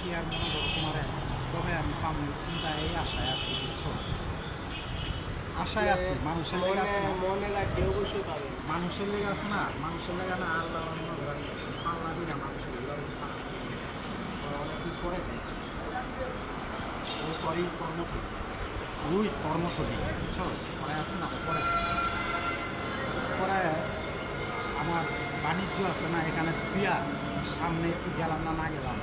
বেশি আর মনে করো তোমার তবে আমি পাবো চিন্তায় আশায় আছি বুঝছো, আশায় আছি। মানুষের লেগে আছে না, মনে লাগছে অবশ্যই পাবে। মানুষের লেগে আছে না, মানুষের লেগে না আল্লাহ মনে করেন পাল্লা দিই না মানুষের অনেক কি করে দেয় ও করি কর্মথলি, ওই কর্মথলি বুঝছো, পরে আছে না পরে পরে আমার বাণিজ্য আছে না এখানে থুইয়া সামনে একটু গেলাম না না গেলাম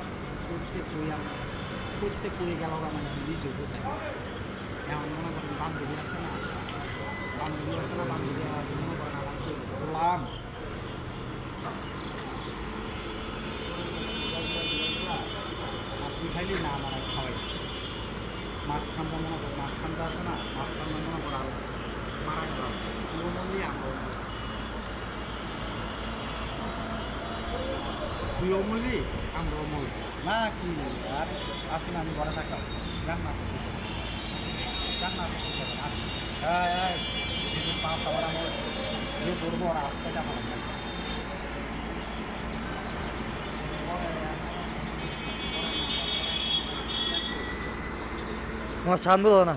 করতে কই গেল মানে নিজে কোথায় এমন মনে করেন বান্ধবী আছে না, বান্ধবী আছে না, বান্ধবী মনে করেন আমাকে বললাম তুই খাইলি না আমার আর খাওয়াই মাঝখানটা মনে কর, মাঝখানটা আছে না মাঝখানটা মনে কর আর মারা গেলাম তুইও মরলি আমরাও মরলাম, তুইও মরলি আমরাও মরলি না কি আর আসি না আমি ঘরে থাকতাম রান্না করতে রান্না করতে আসি হ্যাঁ পাঁচ আবার আমার যে ধরবো আর আট টাকা ভালো থাকে আমার সামনে না